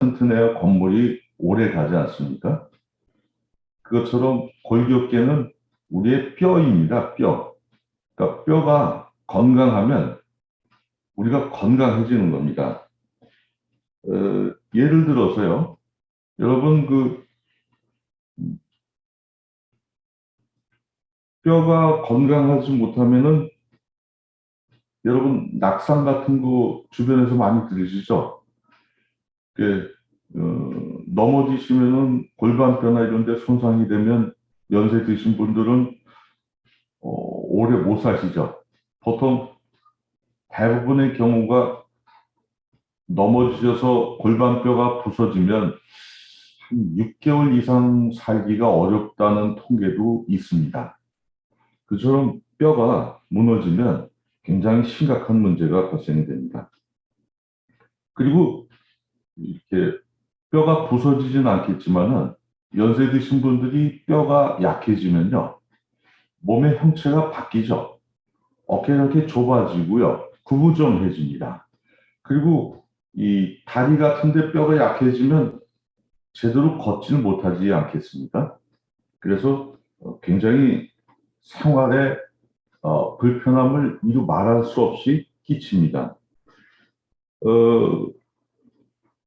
튼튼해야 건물이 오래 가지 않습니까? 그것처럼 골격계는 우리의 뼈입니다. 뼈. 그러니까 뼈가 건강하면 우리가 건강해지는 겁니다. 예를 들어서요. 여러분 뼈가 건강하지 못하면은 여러분 낙상 같은 거 주변에서 많이 들으시죠? 넘어지시면은 골반뼈나 이런 데 손상이 되면 연세 드신 분들은 오래 못 사시죠. 보통 대부분의 경우가 넘어지셔서 골반뼈가 부서지면 한 6개월 이상 살기가 어렵다는 통계도 있습니다. 그처럼 뼈가 무너지면 굉장히 심각한 문제가 발생이 됩니다. 그리고 이렇게 뼈가 부서지진 않겠지만은 연세 드신 분들이 뼈가 약해지면요. 몸의 형체가 바뀌죠. 어깨가 이렇게 좁아지고요. 구부정해집니다. 그리고 이 다리 같은데 뼈가 약해지면 제대로 걷지는 못하지 않겠습니까? 그래서 굉장히 생활에 불편함을 이루 말할 수 없이 끼칩니다. 어,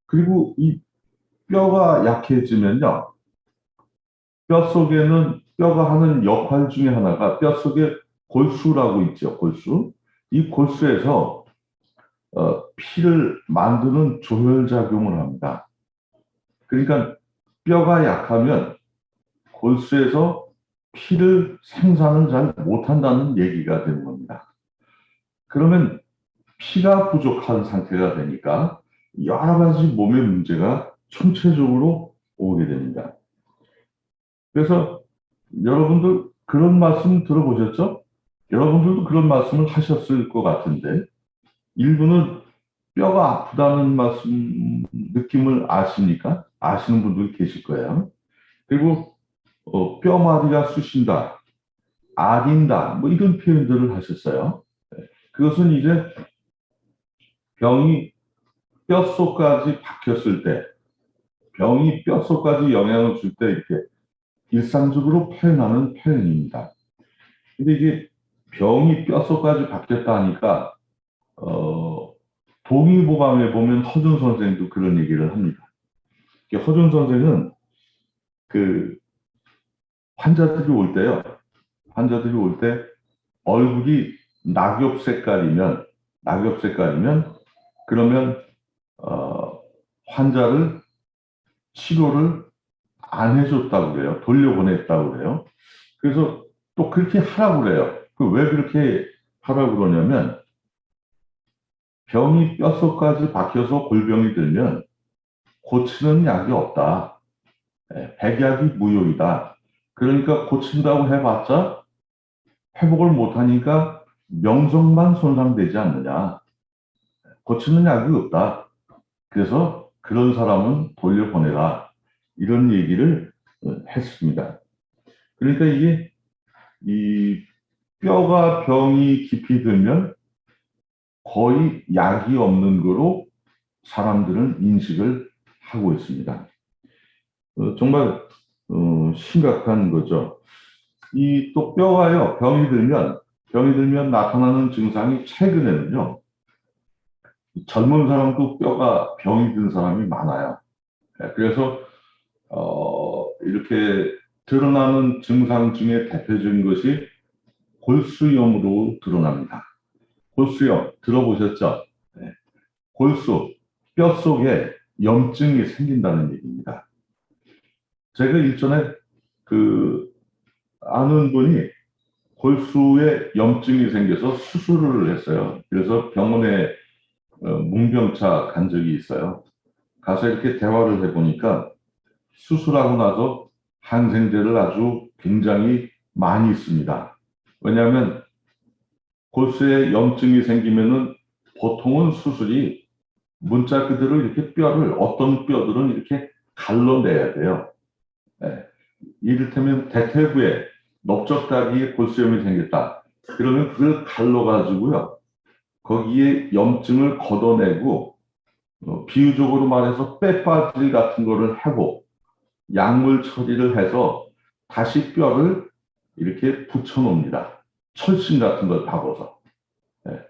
그리고 이 뼈가 약해지면요. 뼈 속에는 뼈가 하는 역할 중에 하나가 뼈 속에 골수라고 있죠. 골수. 이 골수에서 피를 만드는 조혈작용을 합니다. 그러니까 뼈가 약하면 골수에서 피를 생산을 잘 못한다는 얘기가 되는 겁니다. 그러면 피가 부족한 상태가 되니까 여러 가지 몸의 문제가 총체적으로 오게 됩니다. 그래서 여러분들 그런 말씀 들어보셨죠? 여러분들도 그런 말씀을 하셨을 것 같은데 일부는 뼈가 아프다는 말씀 느낌을 아십니까? 아시는 분들이 계실 거예요. 그리고 뼈마디가 쑤신다, 아린다, 뭐 이런 표현들을 하셨어요. 그것은 이제 병이 뼛속까지 박혔을 때, 병이 뼛속까지 영향을 줄 때 이렇게 일상적으로 표현하는 표현입니다. 근데 이게 병이 뼛속까지 박혔다 하니까 동의보감에 보면 허준 선생도 그런 얘기를 합니다. 허준 선생은 그 환자들이 올 때요. 환자들이 올 때 얼굴이 낙엽 색깔이면 그러면 환자를 치료를 안 해줬다고 그래요. 돌려보냈다고 그래요. 그래서 또 그렇게 하라고 그래요. 왜 그렇게 하라고 그러냐면 병이 뼛속까지 박혀서 골병이 들면 고치는 약이 없다. 백약이 무효이다. 그러니까 고친다고 해봤자 회복을 못하니까 명성만 손상되지 않느냐. 고치는 약이 없다. 그래서 그런 사람은 돌려보내라. 이런 얘기를 했습니다. 그러니까 이게 이 뼈가 병이 깊이 들면 거의 약이 없는 거로 사람들은 인식을 하고 있습니다. 정말 심각한 거죠. 이 또 뼈가요 병이 들면 나타나는 증상이 최근에는요 젊은 사람도 뼈가 병이 든 사람이 많아요. 그래서 이렇게 드러나는 증상 중에 대표적인 것이 골수염으로 드러납니다. 골수염 들어보셨죠? 네. 골수 뼈 속에 염증이 생긴다는 얘기입니다. 제가 일전에 그 아는 분이 골수에 염증이 생겨서 수술을 했어요. 그래서 병원에 문병차 간 적이 있어요. 가서 이렇게 대화를 해보니까 수술하고 나서 항생제를 아주 굉장히 많이 씁니다. 왜냐하면 골수에 염증이 생기면은 보통은 수술이 문자 그대로 이렇게 어떤 뼈들은 이렇게 갈라내야 돼요. 네. 이를테면 대퇴부에 넓적다리에 골수염이 생겼다. 그러면 그걸 갈라가지고요. 거기에 염증을 걷어내고 비유적으로 말해서 빼빠지기 같은 거를 하고 약물 처리를 해서 다시 뼈를 이렇게 붙여 놓습니다. 철심 같은 걸 박아서. 예.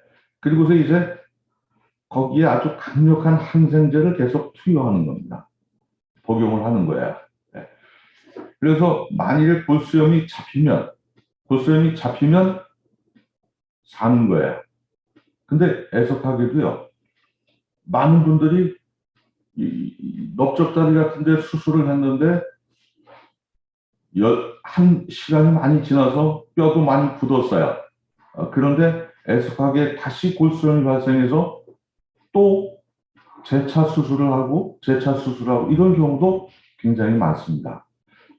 그리고서 이제 거기에 아주 강력한 항생제를 계속 투여하는 겁니다. 복용을 하는 거예요. 예. 그래서 만일에 골수염이 잡히면 사는 거예요. 근데 애석하게도요, 많은 분들이 이 넓적다리 같은 데 수술을 했는데 한 시간이 많이 지나서 뼈도 많이 굳었어요. 그런데 애석하게 다시 골수염이 발생해서 또 재차 수술하고 이런 경우도 굉장히 많습니다.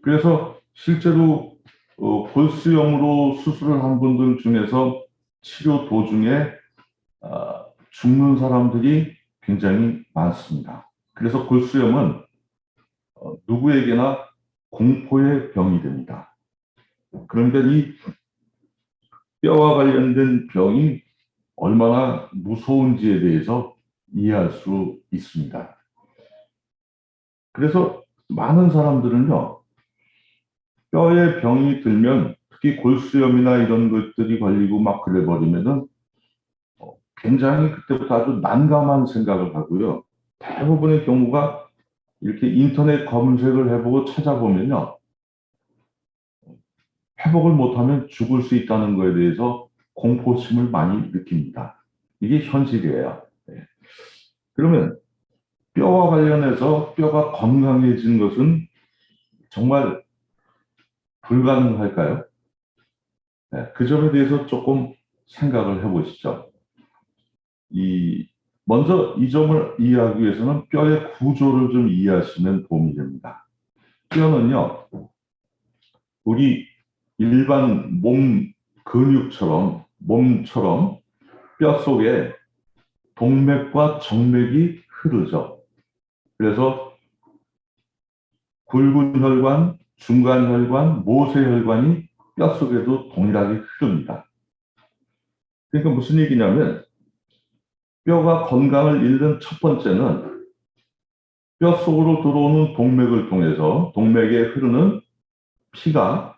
그래서 실제로 골수염으로 수술을 한 분들 중에서 치료 도중에 죽는 사람들이 굉장히 많습니다. 그래서 골수염은 누구에게나 공포의 병이 됩니다. 그런데 이 뼈와 관련된 병이 얼마나 무서운지에 대해서 이해할 수 있습니다. 그래서 많은 사람들은요, 뼈에 병이 들면 특히 골수염이나 이런 것들이 걸리고 막 그래 버리면은 굉장히 그때부터 아주 난감한 생각을 하고요. 대부분의 경우가 이렇게 인터넷 검색을 해보고 찾아보면요, 회복을 못하면 죽을 수 있다는 것에 대해서 공포심을 많이 느낍니다. 이게 현실이에요. 네. 그러면 뼈와 관련해서 뼈가 건강해진 것은 정말 불가능할까요? 네, 그 점에 대해서 조금 생각을 해보시죠. 먼저 이 점을 이해하기 위해서는 뼈의 구조를 좀 이해하시면 도움이 됩니다. 뼈는요, 우리 일반 몸처럼 뼈 속에 동맥과 정맥이 흐르죠. 그래서 굵은 혈관, 중간 혈관, 모세 혈관이 뼈 속에도 동일하게 흐릅니다. 그러니까 무슨 얘기냐면 뼈가 건강을 잃는 첫 번째는 뼈 속으로 들어오는 동맥을 통해서 동맥에 흐르는 피가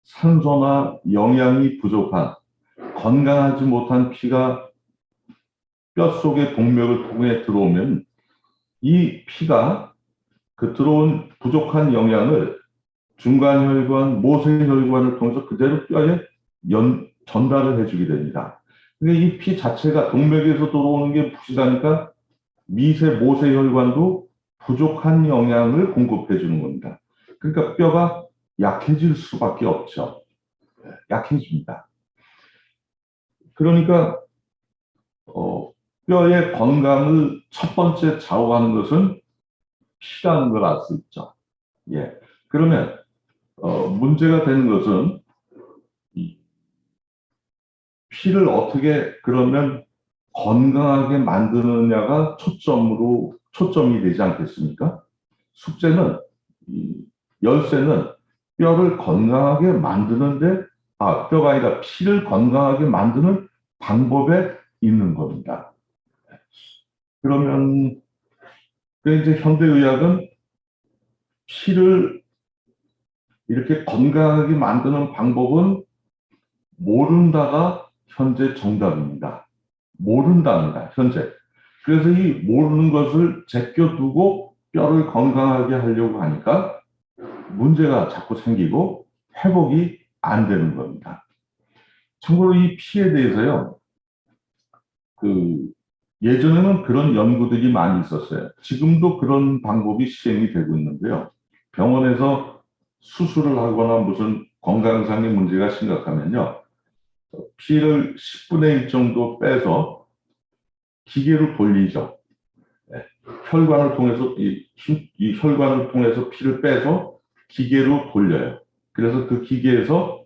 산소나 영양이 부족한 건강하지 못한 피가 뼈 속의 동맥을 통해 들어오면 이 피가 그 들어온 부족한 영양을 중간혈관, 모세혈관을 통해서 그대로 뼈에 전달을 해주게 됩니다. 근데 이 피 자체가 동맥에서 들어오는 게 부실하니까 모세혈관도 부족한 영양을 공급해 주는 겁니다. 그러니까 뼈가 약해질 수밖에 없죠. 약해집니다. 그러니까 뼈의 건강을 첫 번째 좌우하는 것은 피라는 걸 알 수 있죠. 예. 그러면 문제가 되는 것은 피를 어떻게 그러면 건강하게 만드느냐가 초점이 되지 않겠습니까? 숙제는 열쇠는 뼈를 건강하게 만드는데 뼈가 아니라 피를 건강하게 만드는 방법에 있는 겁니다. 그러면 이제 현대의학은 피를 이렇게 건강하게 만드는 방법은 모른다가 현재 정답입니다. 모른답니다, 현재. 그래서 이 모르는 것을 제껴두고 뼈를 건강하게 하려고 하니까 문제가 자꾸 생기고 회복이 안 되는 겁니다. 참고로 이 피에 대해서요, 예전에는 그런 연구들이 많이 있었어요. 지금도 그런 방법이 시행이 되고 있는데요. 병원에서 수술을 하거나 무슨 건강상의 문제가 심각하면요, 피를 10분의 1 정도 빼서 기계로 돌리죠. 네. 혈관을 통해서 이 혈관을 통해서 피를 빼서 기계로 돌려요. 그래서 그 기계에서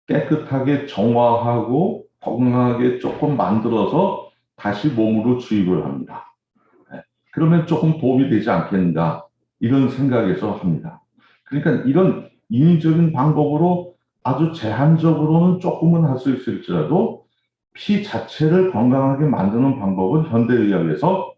깨끗하게 정화하고 건강하게 조금 만들어서 다시 몸으로 주입을 합니다. 네. 그러면 조금 도움이 되지 않겠는가 이런 생각에서 합니다. 그러니까 이런 인위적인 방법으로 아주 제한적으로는 조금은 할 수 있을지라도 피 자체를 건강하게 만드는 방법은 현대의학에서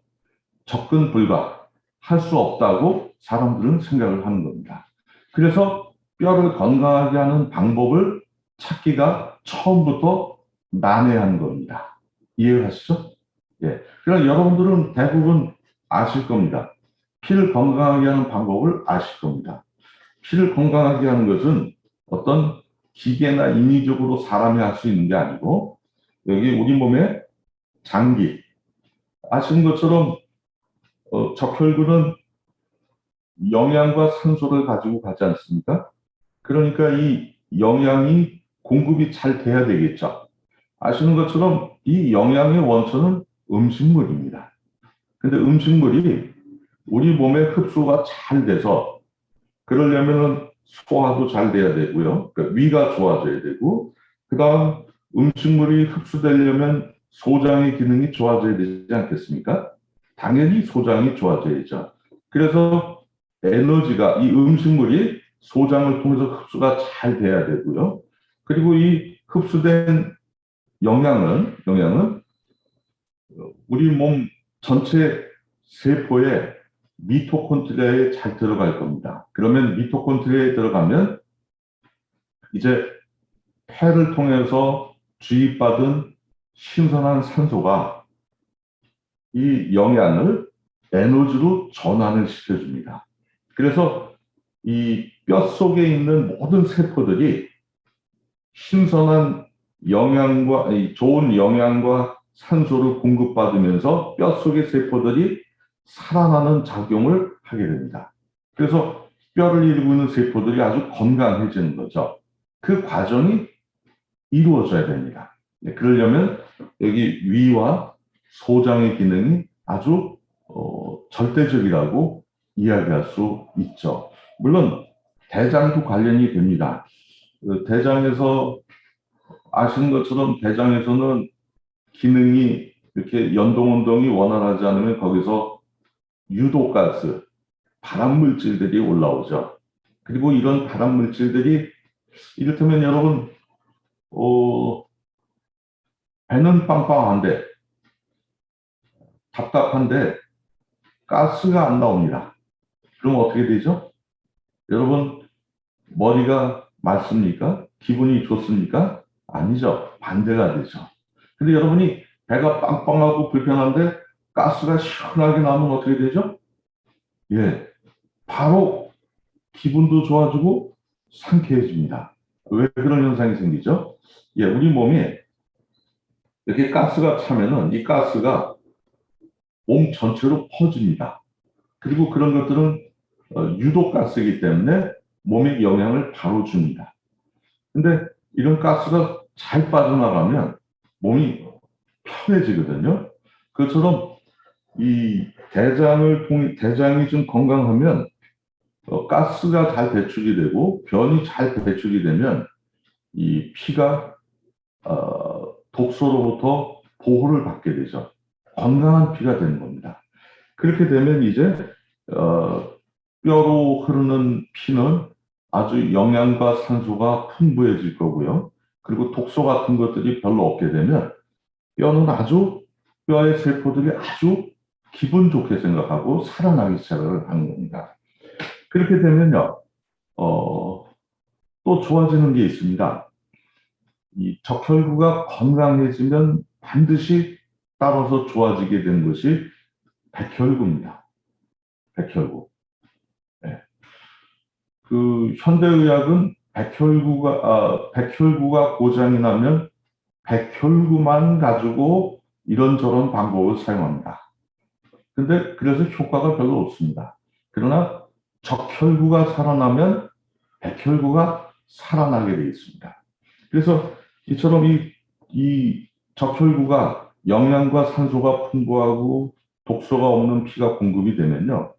접근 불가, 할 수 없다고 사람들은 생각을 하는 겁니다. 그래서 뼈를 건강하게 하는 방법을 찾기가 처음부터 난해한 겁니다. 이해하시죠? 예. 그러나 여러분들은 대부분 아실 겁니다. 피를 건강하게 하는 방법을 아실 겁니다. 피를 건강하게 하는 것은 어떤 기계나 인위적으로 사람이 할 수 있는 게 아니고, 여기 우리 몸의 장기, 아시는 것처럼 적혈구는 영양과 산소를 가지고 가지 않습니까? 그러니까 이 영양이 공급이 잘 돼야 되겠죠. 아시는 것처럼 이 영양의 원천은 음식물입니다. 근데 음식물이 우리 몸에 흡수가 잘 돼서 그러려면은 소화도 잘 돼야 되고요. 그러니까 위가 좋아져야 되고, 그 다음 음식물이 흡수되려면 소장의 기능이 좋아져야 되지 않겠습니까? 당연히 소장이 좋아져야죠. 그래서 에너지가 이 음식물이 소장을 통해서 흡수가 잘 돼야 되고요. 그리고 이 흡수된 영양은 우리 몸 전체 세포에 미토콘드리아에 잘 들어갈 겁니다. 그러면 미토콘드리아에 들어가면 이제 폐를 통해서 주입받은 신선한 산소가 이 영양을 에너지로 전환을 시켜줍니다. 그래서 이 뼈 속에 있는 모든 세포들이 신선한 영양과 좋은 영양과 산소를 공급받으면서 뼈 속의 세포들이 살아나는 작용을 하게 됩니다. 그래서 뼈를 이루고 있는 세포들이 아주 건강해지는 거죠. 그 과정이 이루어져야 됩니다. 네, 그러려면 여기 위와 소장의 기능이 아주 절대적이라고 이야기할 수 있죠. 물론 대장도 관련이 됩니다. 대장에서 아시는 것처럼 대장에서는 기능이 이렇게 연동운동이 원활하지 않으면 거기서 유독가스, 발암물질들이 올라오죠. 그리고 이런 발암물질들이 이를테면 여러분 배는 빵빵한데 답답한데 가스가 안 나옵니다. 그럼 어떻게 되죠? 여러분 머리가 맑습니까? 기분이 좋습니까? 아니죠. 반대가 되죠. 근데 여러분이 배가 빵빵하고 불편한데 가스가 시원하게 나오면 어떻게 되죠? 예, 바로 기분도 좋아지고 상쾌해집니다. 왜 그런 현상이 생기죠? 예, 우리 몸에 이렇게 가스가 차면은 이 가스가 몸 전체로 퍼집니다. 그리고 그런 것들은 유독 가스이기 때문에 몸에 영향을 바로 줍니다. 근데 이런 가스가 잘 빠져나가면 몸이 편해지거든요. 그처럼 이 대장이 좀 건강하면 가스가 잘 배출이 되고 변이 잘 배출이 되면 이 피가 독소로부터 보호를 받게 되죠. 건강한 피가 되는 겁니다. 그렇게 되면 이제 뼈로 흐르는 피는 아주 영양과 산소가 풍부해질 거고요. 그리고 독소 같은 것들이 별로 없게 되면 뼈는 뼈의 세포들이 아주 기분 좋게 생각하고 살아나기 시작을 하는 겁니다. 그렇게 되면요, 또 좋아지는 게 있습니다. 이 적혈구가 건강해지면 반드시 따라서 좋아지게 되는 것이 백혈구입니다. 백혈구. 네. 그 현대의학은 백혈구가 고장이 나면 백혈구만 가지고 이런저런 방법을 사용합니다. 근데 그래서 효과가 별로 없습니다. 그러나 적혈구가 살아나면 백혈구가 살아나게 되어 있습니다. 그래서 이처럼 이 적혈구가 영양과 산소가 풍부하고 독소가 없는 피가 공급이 되면요.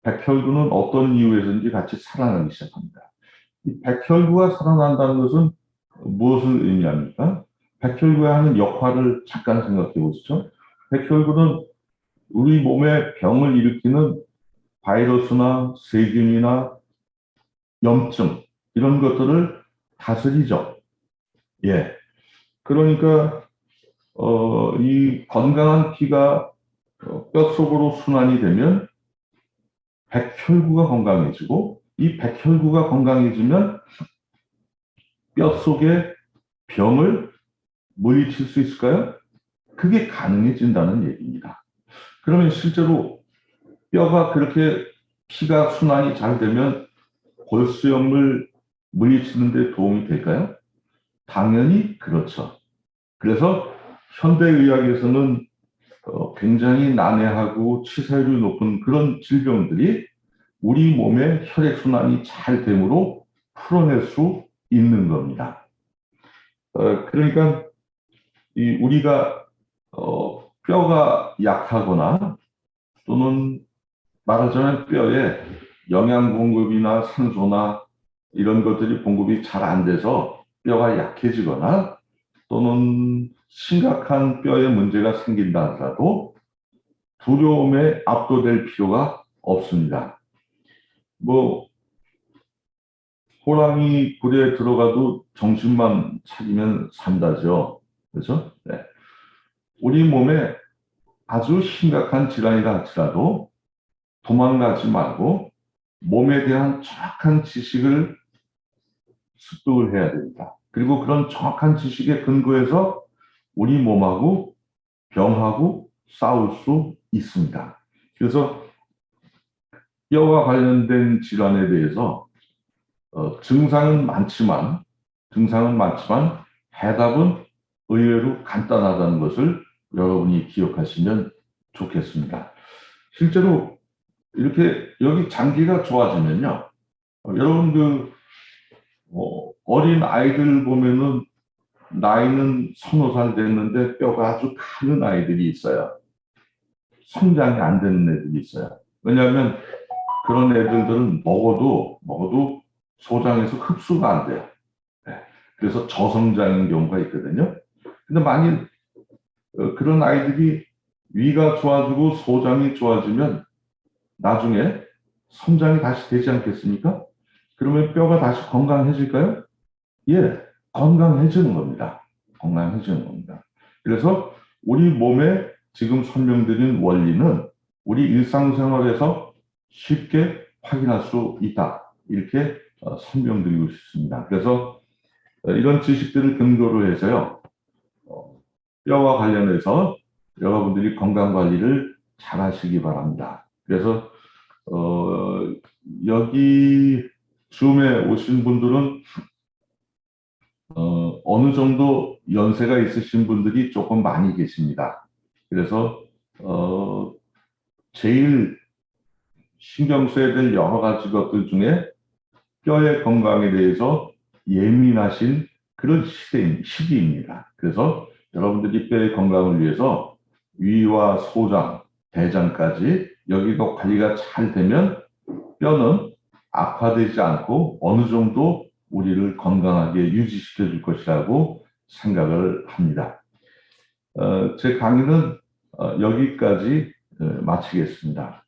백혈구는 어떤 이유에서인지 같이 살아나기 시작합니다. 이 백혈구가 살아난다는 것은 무엇을 의미합니까? 백혈구가 하는 역할을 잠깐 생각해 보시죠. 백혈구는 우리 몸에 병을 일으키는 바이러스나 세균이나 염증 이런 것들을 다스리죠. 예. 그러니까 이 건강한 피가 뼈 속으로 순환이 되면 백혈구가 건강해지고, 이 백혈구가 건강해지면 뼈 속에 병을 물리칠 수 있을까요? 그게 가능해진다는 얘기입니다. 그러면 실제로 뼈가 그렇게 피가 순환이 잘 되면 골수염을 물리치는 데 도움이 될까요? 당연히 그렇죠. 그래서 현대의학에서는 굉장히 난해하고 치사율이 높은 그런 질병들이 우리 몸의 혈액순환이 잘 되므로 풀어낼 수 있는 겁니다. 그러니까 우리가 뼈가 약하거나 또는 말하자면 뼈에 영양 공급이나 산소나 이런 것들이 공급이 잘 안 돼서 뼈가 약해지거나 또는 심각한 뼈에 문제가 생긴다 하더라도 두려움에 압도될 필요가 없습니다. 뭐 호랑이 굴에 들어가도 정신만 차리면 산다죠. 그렇죠? 네. 우리 몸에 아주 심각한 질환이라 할지라도 도망가지 말고 몸에 대한 정확한 지식을 습득을 해야 됩니다. 그리고 그런 정확한 지식에 근거해서 우리 몸하고 병하고 싸울 수 있습니다. 그래서 뼈와 관련된 질환에 대해서 증상은 많지만 해답은 의외로 간단하다는 것을 여러분이 기억하시면 좋겠습니다. 실제로 이렇게 여기 장기가 좋아지면요, 여러분 어린 아이들 보면은 나이는 서너 살 됐는데 뼈가 아주 가는 아이들이 있어요. 성장이 안 되는 애들이 있어요. 왜냐하면 그런 애들은 먹어도 소장에서 흡수가 안 돼요. 네. 그래서 저성장인 경우가 있거든요. 근데 만일 그런 아이들이 위가 좋아지고 소장이 좋아지면 나중에 성장이 다시 되지 않겠습니까? 그러면 뼈가 다시 건강해질까요? 예, 건강해지는 겁니다. 건강해지는 겁니다. 그래서 우리 몸에 지금 설명드린 원리는 우리 일상생활에서 쉽게 확인할 수 있다. 이렇게 설명드리고 싶습니다. 그래서 이런 지식들을 근거로 해서요, 뼈와 관련해서 여러분들이 건강 관리를 잘 하시기 바랍니다. 그래서 여기 줌에 오신 분들은 어느 정도 연세가 있으신 분들이 조금 많이 계십니다. 그래서 제일 신경 써야 될 여러 가지 것들 중에 뼈의 건강에 대해서 예민하신 그런 시기입니다. 그래서 여러분들이 뼈의 건강을 위해서 위와 소장, 대장까지 여기가 관리가 잘 되면 뼈는 악화되지 않고 어느 정도 우리를 건강하게 유지시켜 줄 것이라고 생각을 합니다. 제 강의는 여기까지 마치겠습니다.